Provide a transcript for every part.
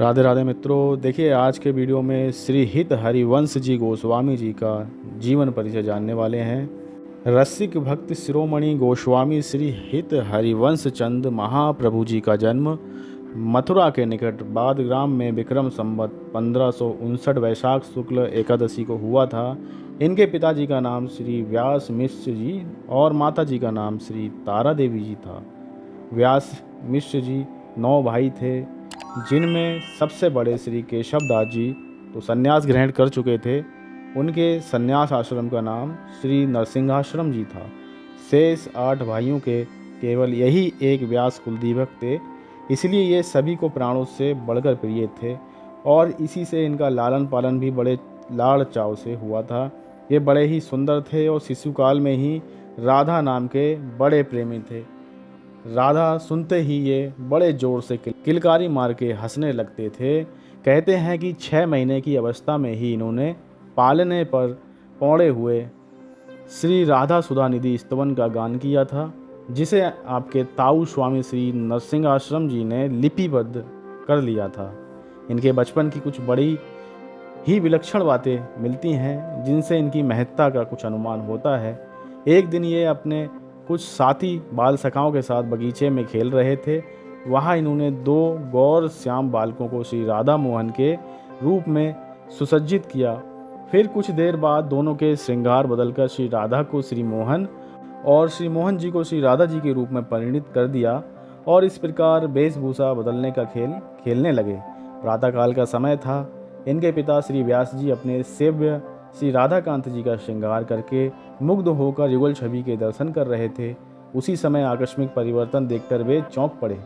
राधे राधे मित्रों, देखिए आज के वीडियो में श्री हित हरिवंश जी गोस्वामी जी का जीवन परिचय जानने वाले हैं। रसिक भक्त शिरोमणि गोस्वामी श्री हित हरिवंश चंद महाप्रभु जी का जन्म मथुरा के निकट बादग्राम में विक्रम संवत 1559 वैशाख शुक्ल एकादशी को हुआ था। इनके पिताजी का नाम श्री व्यास मिश्र जी और माता जी का नाम श्री तारा देवी जी था। व्यास मिश्र जी 9 भाई थे, जिनमें सबसे बड़े श्री केशव दास जी तो संन्यास ग्रहण कर चुके थे। उनके संन्यास आश्रम का नाम श्री नरसिंहाश्रम जी था। शेष 8 भाइयों के केवल यही एक व्यास कुलदीपक थे, इसलिए ये सभी को प्राणों से बढ़कर प्रिय थे और इसी से इनका लालन पालन भी बड़े लाड़ चाव से हुआ था। ये बड़े ही सुंदर थे और शिशुकाल में ही राधा नाम के बड़े प्रेमी थे। राधा सुनते ही ये बड़े जोर से किलकारी मार के हंसने लगते थे। कहते हैं कि 6 महीने की अवस्था में ही इन्होंने पालने पर पौड़े हुए श्री राधा सुधा निधि स्तवन का गान किया था, जिसे आपके ताऊ स्वामी श्री नरसिंह आश्रम जी ने लिपिबद्ध कर लिया था। इनके बचपन की कुछ बड़ी ही विलक्षण बातें मिलती हैं, जिनसे इनकी महत्ता का कुछ अनुमान होता है। एक दिन ये अपने कुछ साथी बाल सखाओं के साथ बगीचे में खेल रहे थे। वहाँ इन्होंने 2 गौर श्याम बालकों को श्री राधा मोहन के रूप में सुसज्जित किया। फिर कुछ देर बाद दोनों के श्रृंगार बदलकर श्री राधा को श्री मोहन और श्री मोहन जी को श्री राधा जी के रूप में परिणित कर दिया और इस प्रकार वेशभूषा बदलने का खेल खेलने लगे। प्रातःकाल का समय था। इनके पिता श्री व्यास जी अपने सेव्य श्री राधाकांत जी का श्रृंगार करके मुग्ध होकर युगल छवि के दर्शन कर रहे थे। उसी समय आकस्मिक परिवर्तन देखकर वे चौंक पड़े।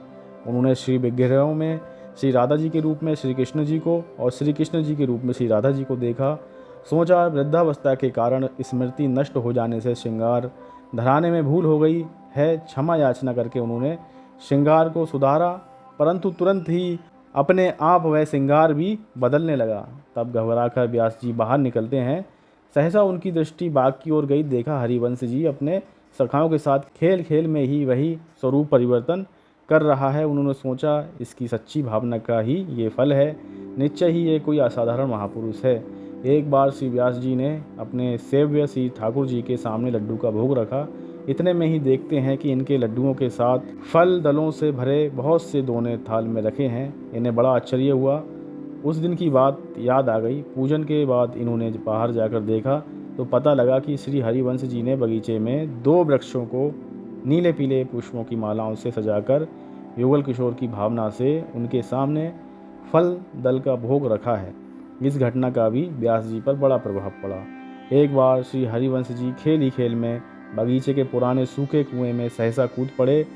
उन्होंने श्री विग्रहों में श्री राधा जी के रूप में श्री कृष्ण जी को और श्री कृष्ण जी के रूप में श्री राधा जी को देखा। सोचा वृद्धावस्था के कारण स्मृति नष्ट हो जाने से श्रृंगार धराने में भूल हो गई है। क्षमा याचना करके उन्होंने श्रृंगार को सुधारा, परंतु तुरंत ही अपने आप वह श्रृंगार भी बदलने लगा। तब घबराकर व्यास जी बाहर निकलते हैं। सहसा उनकी दृष्टि बाग की ओर गई। देखा हरिवंश जी अपने सखाओं के साथ खेल खेल में ही वही स्वरूप परिवर्तन कर रहा है। उन्होंने सोचा इसकी सच्ची भावना का ही ये फल है, निश्चय ही ये कोई असाधारण महापुरुष है। एक बार श्री व्यास जी ने अपने सेव्य श्री ठाकुर जी के सामने लड्डू का भोग रखा। इतने में ही देखते हैं कि इनके लड्डुओं के साथ फल दलों से भरे बहुत से दोने थाल में रखे हैं। इन्हें बड़ा आश्चर्य हुआ। उस दिन की बात याद आ गई। पूजन के बाद इन्होंने बाहर जाकर देखा तो पता लगा कि श्री हरिवंश जी ने बगीचे में 2 वृक्षों को नीले पीले पुष्पों की मालाओं से सजाकर युगल किशोर की भावना से उनके सामने फल दल का भोग रखा है। इस घटना का भी व्यास जी पर बड़ा प्रभाव पड़ा। एक बार श्री हरिवंश जी खेल ही खेल में बगीचे के पुराने सूखे कुएं में सहसा कूद पड़े।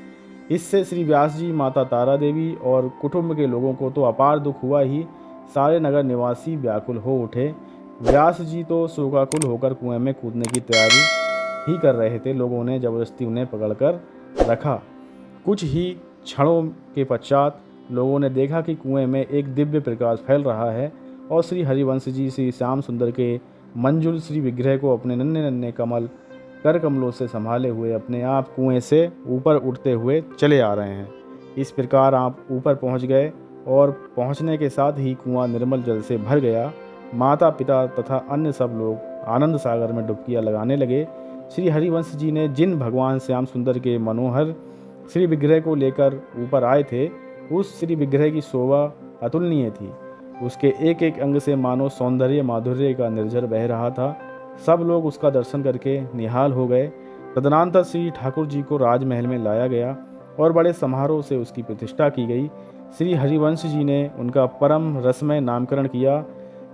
इससे श्री व्यास जी, माता तारा देवी और कुटुंब के लोगों को तो अपार दुख हुआ ही, सारे नगर निवासी व्याकुल हो उठे। व्यास जी तो शोकाकुल होकर कुएं में कूदने की तैयारी ही कर रहे थे। लोगों ने जबरदस्ती उन्हें पकड़कर रखा। कुछ ही क्षणों के पश्चात लोगों ने देखा कि कुएं में एक दिव्य प्रकाश फैल रहा है और श्री हरिवंश जी श्री श्याम सुंदर के मंजुल श्री विग्रह को अपने नन्हे नन्हे कर कमलों से संभाले हुए अपने आप कुएं से ऊपर उठते हुए चले आ रहे हैं। इस प्रकार आप ऊपर पहुंच गए और पहुंचने के साथ ही कुआं निर्मल जल से भर गया। माता पिता तथा अन्य सब लोग आनंद सागर में डुबकियां लगाने लगे। श्री हरिवंश जी ने जिन भगवान श्याम सुंदर के मनोहर श्री विग्रह को लेकर ऊपर आए थे, उस श्री विग्रह की शोभा अतुलनीय थी। उसके एक एक अंग से मानो सौंदर्य माधुर्य का निर्झर बह रहा था। सब लोग उसका दर्शन करके निहाल हो गए। तदनंतर श्री ठाकुर जी को राजमहल में लाया गया और बड़े समारोह से उसकी प्रतिष्ठा की गई। श्री हरिवंश जी ने उनका परम रसमय नामकरण किया,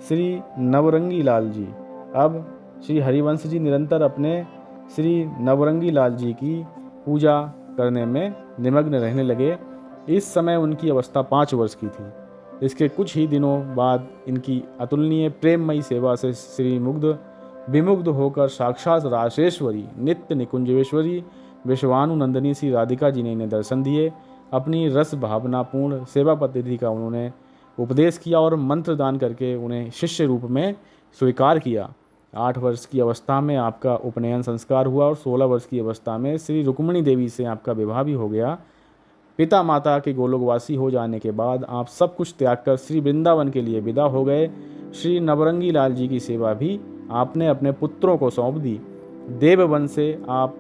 श्री नवरंगी लाल जी। अब श्री हरिवंश जी निरंतर अपने श्री नवरंगी लाल जी की पूजा करने में निमग्न रहने लगे। इस समय उनकी अवस्था 5 वर्ष की थी। इसके कुछ ही दिनों बाद इनकी अतुलनीय प्रेममयी सेवा से श्री विमुग्ध होकर साक्षात राशेश्वरी नित्य निकुंजेश्वरी विश्वानुनंदिनी श्री राधिका जी ने इन्हें दर्शन दिए। अपनी रस भावनापूर्ण सेवा पद्धति का उन्होंने उपदेश किया और मंत्र दान करके उन्हें शिष्य रूप में स्वीकार किया। 8 वर्ष की अवस्था में आपका उपनयन संस्कार हुआ और 16 वर्ष की अवस्था में श्री रुक्मिणी देवी से आपका विवाह भी हो गया। पिता माता के गोलोकवासी हो जाने के बाद आप सब कुछ त्याग कर श्री वृंदावन के लिए विदा हो गए। श्री नवरंगी लाल जी की सेवा भी आपने अपने पुत्रों को सौंप दी। देववन से आप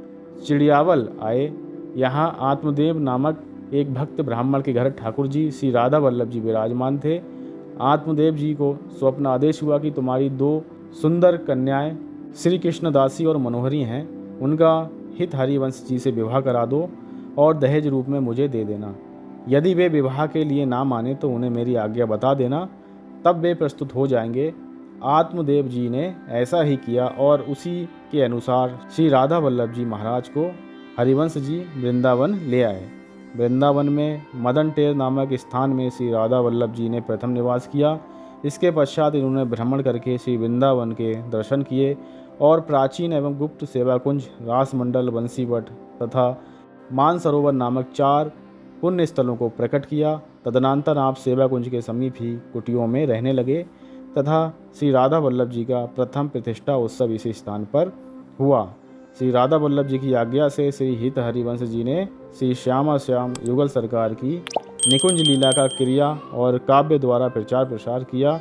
चिड़ियावल आए। यहाँ आत्मदेव नामक एक भक्त ब्राह्मण के घर ठाकुर जी श्री राधा वल्लभ जी विराजमान थे। आत्मदेव जी को स्वप्न आदेश हुआ कि तुम्हारी 2 सुंदर कन्याएं श्री कृष्णदासी और मनोहरी हैं, उनका हित हरिवंश जी से विवाह करा दो और दहेज रूप में मुझे दे देना। यदि वे विवाह के लिए ना माने तो उन्हें मेरी आज्ञा बता देना, तब वे प्रस्तुत हो जाएंगे। आत्मदेव जी ने ऐसा ही किया और उसी के अनुसार श्री राधा वल्लभ जी महाराज को हरिवंश जी वृंदावन ले आए। वृंदावन में मदन टेर नामक स्थान में श्री राधा वल्लभ जी ने प्रथम निवास किया। इसके पश्चात इन्होंने भ्रमण करके श्री वृंदावन के दर्शन किए और प्राचीन एवं गुप्त सेवा कुंज, रासमंडल, बंसीवट तथा मानसरोवर नामक 4 पुण्य स्थलों को प्रकट किया। तदनंतर आप सेवा कुंज के समीप ही कुटियों में रहने लगे तथा श्री राधा वल्लभ जी का प्रथम प्रतिष्ठा उत्सव इसी स्थान पर हुआ। श्री राधा वल्लभ जी की आज्ञा से श्री हित हरिवंश जी ने श्री श्यामा श्याम युगल सरकार की निकुंज लीला का क्रिया और काव्य द्वारा प्रचार प्रसार किया।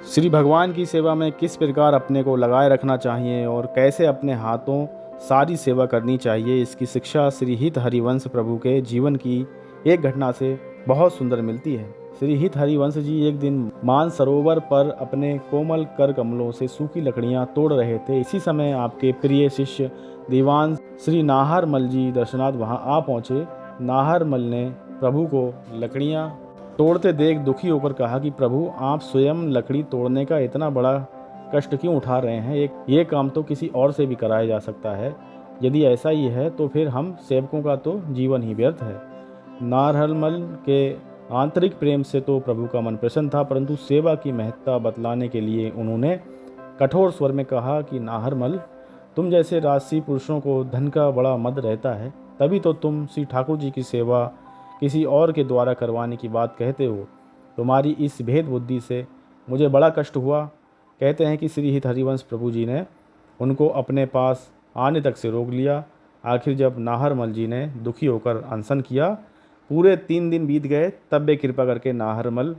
श्री भगवान की सेवा में किस प्रकार अपने को लगाए रखना चाहिए और कैसे अपने हाथों सारी सेवा करनी चाहिए, इसकी शिक्षा श्री हित हरिवंश प्रभु के जीवन की एक घटना से बहुत सुंदर मिलती है। श्री हित हरिवंश जी एक दिन मानसरोवर पर अपने कोमल कर कमलों से सूखी लकड़ियां तोड़ रहे थे। इसी समय आपके प्रिय शिष्य दीवान श्री नाहरमल जी दर्शनार्थ वहां आ पहुंचे। नाहरमल ने प्रभु को लकड़ियां तोड़ते देख दुखी होकर कहा कि प्रभु, आप स्वयं लकड़ी तोड़ने का इतना बड़ा कष्ट क्यों उठा रहे हैं? ये काम तो किसी और से भी कराया जा सकता है। यदि ऐसा ही है तो फिर हम सेवकों का तो जीवन ही व्यर्थ है। नाहरमल के आंतरिक प्रेम से तो प्रभु का मन प्रसन्न था, परंतु सेवा की महत्ता बतलाने के लिए उन्होंने कठोर स्वर में कहा कि नाहरमल, तुम जैसे राजसी पुरुषों को धन का बड़ा मद रहता है, तभी तो तुम श्री ठाकुर जी की सेवा किसी और के द्वारा करवाने की बात कहते हो। तुम्हारी इस भेद बुद्धि से मुझे बड़ा कष्ट हुआ। कहते हैं कि श्री हित हरिवंश प्रभु जी ने उनको अपने पास आने तक से रोक लिया। आखिर जब नाहरमल जी ने दुखी होकर अनशन किया, पूरे 3 दिन बीत गए, तब वे कृपा करके नाहरमल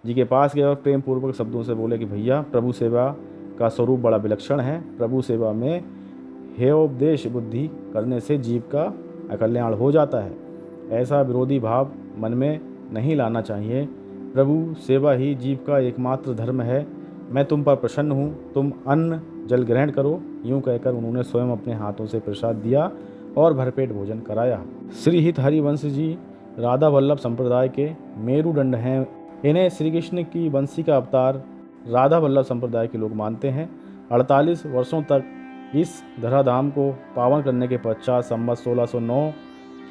जी के पास गए और प्रेम पूर्वक शब्दों से बोले कि भैया, प्रभु सेवा का स्वरूप बड़ा विलक्षण है। प्रभु सेवा में हेयोपदेश बुद्धि करने से जीव का अकल्याण हो जाता है। ऐसा विरोधी भाव मन में नहीं लाना चाहिए। प्रभु सेवा ही जीव का एकमात्र धर्म है। मैं तुम पर प्रसन्न हूँ, तुम अन्न जल ग्रहण करो। यूँ कहकर उन्होंने स्वयं अपने हाथों से प्रसाद दिया और भरपेट भोजन कराया। श्री हित हरिवंश जी राधा वल्लभ संप्रदाय के मेरुदंड हैं। इन्हें श्री कृष्ण की बंसी का अवतार राधा वल्लभ संप्रदाय के लोग मानते हैं। 48 वर्षों तक इस धराधाम को पावन करने के पश्चात संवत 1609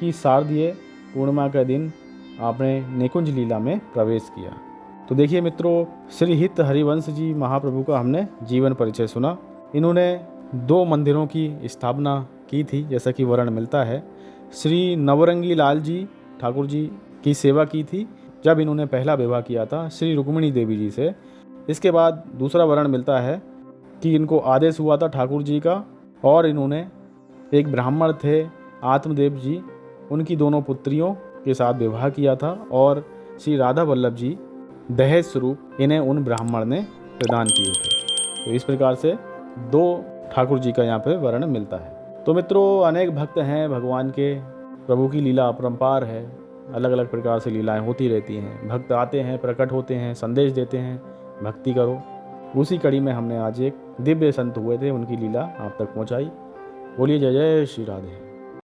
की शारदीय पूर्णिमा के दिन आपने निकुंज लीला में प्रवेश किया। तो देखिए मित्रों, श्री हित हरिवंश जी महाप्रभु का हमने जीवन परिचय सुना। इन्होंने 2 मंदिरों की स्थापना की थी, जैसा कि वर्णन मिलता है। श्री नवरंगी लाल जी ठाकुर जी की सेवा की थी जब इन्होंने पहला विवाह किया था श्री रुक्मिणी देवी जी से। इसके बाद दूसरा वर्णन मिलता है कि इनको आदेश हुआ था ठाकुर जी का, और इन्होंने एक ब्राह्मण थे आत्मदेव जी, उनकी 2 पुत्रियों के साथ विवाह किया था और श्री राधा वल्लभ जी दहेज स्वरूप इन्हें उन ब्राह्मण ने प्रदान किए थे। तो इस प्रकार से 2 ठाकुर जी का यहाँ पे वर्णन मिलता है। तो मित्रों, अनेक भक्त हैं भगवान के। प्रभु की लीला अपरंपार है, अलग अलग प्रकार से लीलाएं होती रहती हैं। भक्त आते हैं, प्रकट होते हैं, संदेश देते हैं, भक्ति करो। उसी कड़ी में हमने आज एक दिव्य संत हुए थे, उनकी लीला आप तक पहुंचाई। बोलिए जय जय श्री राधे।